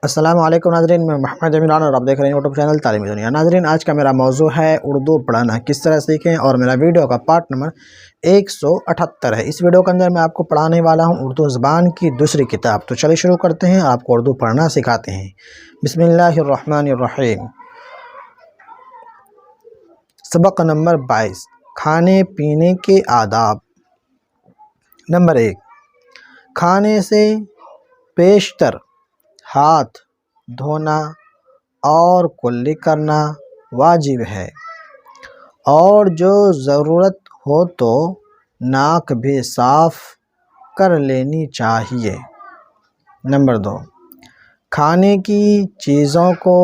السلام علیکم ناظرین، میں محمد جمیل اور آپ دیکھ رہے ہیں یوٹیوب چینل تعلیمی دنیا۔ ناظرین، آج کا میرا موضوع ہے اردو پڑھنا کس طرح سیکھیں، اور میرا ویڈیو کا پارٹ نمبر 178 ہے۔ اس ویڈیو کے اندر میں آپ کو پڑھانے والا ہوں اردو زبان کی دوسری کتاب۔ تو چلیے شروع کرتے ہیں، آپ کو اردو پڑھنا سکھاتے ہیں۔ بسم اللہ الرحمن الرحیم۔ سبق نمبر 22، کھانے پینے کے آداب۔ نمبر 1، کھانے سے پیشتر ہاتھ دھونا اور کلی کرنا واجب ہے، اور جو ضرورت ہو تو ناک بھی صاف کر لینی چاہیے۔ نمبر 2، کھانے کی چیزوں کو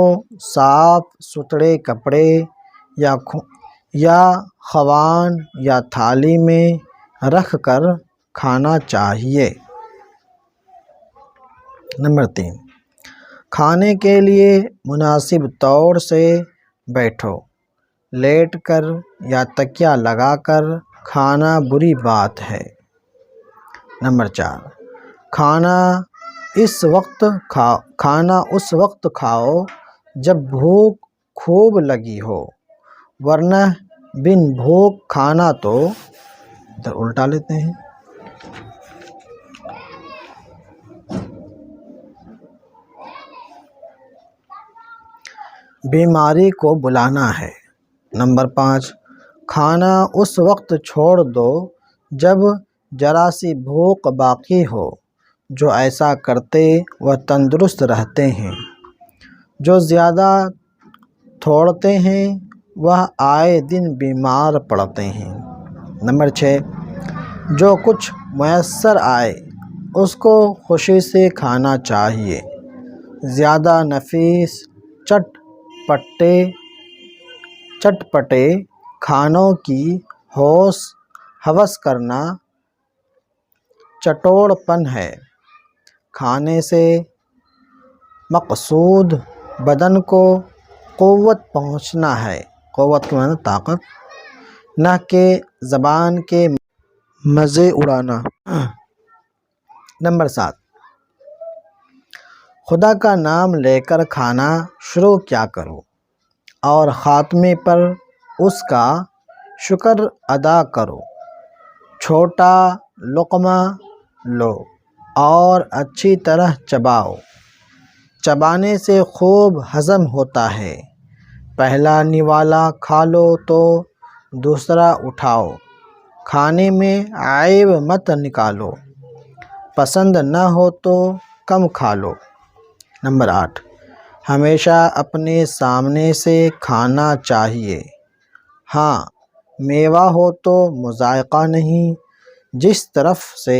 صاف ستھرے کپڑے یا خوان یا تھالی میں رکھ کر کھانا چاہیے۔ نمبر 3، کھانے کے لیے مناسب طور سے بیٹھو۔ لیٹ کر یا تکیہ لگا کر کھانا بری بات ہے۔ نمبر 4، کھانا اس وقت کھاؤ جب بھوک خوب لگی ہو، ورنہ بن بھوک کھانا تو ادھر الٹا لیتے ہیں۔ بیماری کو بلانا ہے۔ نمبر 5، کھانا اس وقت چھوڑ دو جب ذرا سی بھوک باقی ہو۔ جو ایسا کرتے وہ تندرست رہتے ہیں، جو زیادہ توڑتے ہیں وہ آئے دن بیمار پڑتے ہیں۔ نمبر 6، جو کچھ میسر آئے اس کو خوشی سے کھانا چاہیے۔ زیادہ نفیس چٹپٹے کھانوں کی ہوس کرنا چٹوڑ پن ہے۔ کھانے سے مقصود بدن کو قوت پہنچنا ہے، قوت کے معنی طاقت، نہ کہ زبان کے مزے اڑانا۔ نمبر 7، خدا کا نام لے کر کھانا شروع کیا کرو، اور خاتمے پر اس کا شکر ادا کرو۔ چھوٹا لقمہ لو اور اچھی طرح چباؤ۔ چبانے سے خوب ہضم ہوتا ہے۔ پہلا نوالا کھا لو تو دوسرا اٹھاؤ۔ کھانے میں عیب مت نکالو، پسند نہ ہو تو کم کھا لو۔ نمبر 8، ہمیشہ اپنے سامنے سے کھانا چاہیے۔ ہاں، میوہ ہو تو مذائقہ نہیں، جس طرف سے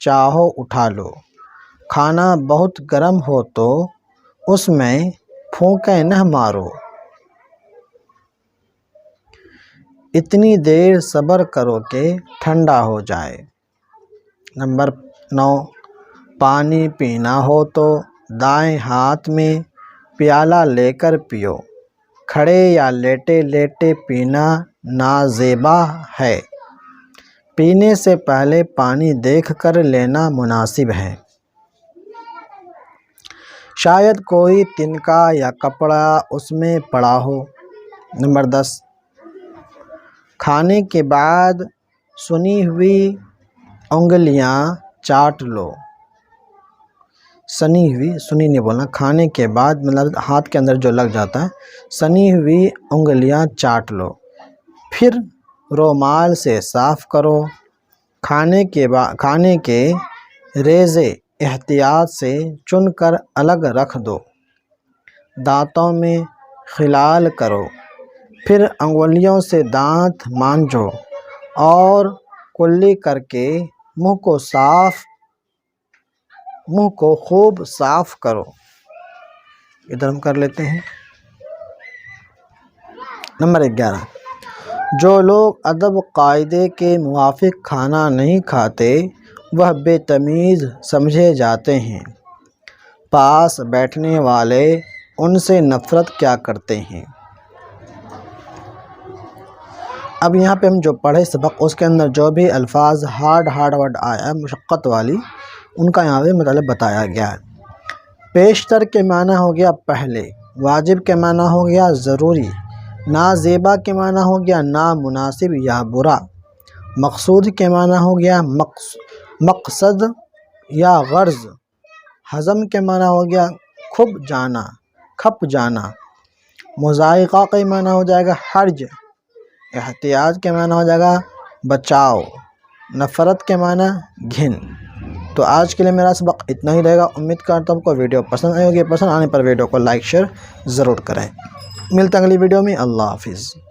چاہو اٹھا لو۔ کھانا بہت گرم ہو تو اس میں پھونکیں نہ مارو۔ اتنی دیر صبر کرو کہ ٹھنڈا ہو جائے۔ نمبر 9، پانی پینا ہو تو دائیں ہاتھ میں پیالہ لے کر پیو۔ کھڑے یا لیٹے لیٹے پینا نازیبا ہے۔ پینے سے پہلے پانی دیکھ کر لینا مناسب ہے۔ شاید کوئی تنکا یا کپڑا اس میں پڑا ہو۔ نمبر 10، کھانے کے بعد سنی ہوئی انگلیاں چاٹ لو۔ سنی نہیں بولنا، کھانے کے بعد مطلب ہاتھ کے اندر جو لگ جاتا ہے، سنی ہوئی انگلیاں چاٹ لو، پھر رومال سے صاف کرو۔ کھانے کے ریزے احتیاط سے چن کر الگ رکھ دو۔ دانتوں میں خلال کرو، پھر انگلیوں سے دانت مانجو اور کلی کر کے منہ کو خوب صاف کرو۔ ادھر ہم کر لیتے ہیں۔ نمبر 11، جو لوگ ادب قاعدے کے موافق کھانا نہیں کھاتے وہ بے تمیز سمجھے جاتے ہیں۔ پاس بیٹھنے والے ان سے نفرت کیا کرتے ہیں۔ اب یہاں پہ ہم جو پڑھے سبق، اس کے اندر جو بھی الفاظ ہارڈ ورڈ آیا، مشقت والی، ان کا یہاں پہ مطلب بتایا گیا ہے۔ پیشتر کے معنی ہو گیا پہلے، واجب کے معنی ہو گیا ضروری، نازیبا کے معنی ہو گیا نامناسب یا برا، مقصود کے معنی ہو گیا مقصد یا غرض، حزم کے معنی ہو گیا کھپ جانا، مضائقہ کے معنی ہو جائے گا حرج، احتیاط کے معنی ہو جائے گا بچاؤ، نفرت کے معنی گھن۔ تو آج کے لیے میرا سبق اتنا ہی رہے گا۔ امید کرتا ہوں آپ کو ویڈیو پسند آئے ہوگی۔ پسند آنے پر ویڈیو کو لائک شیئر ضرور کریں۔ ملتے ہیں اگلی ویڈیو میں۔ اللہ حافظ۔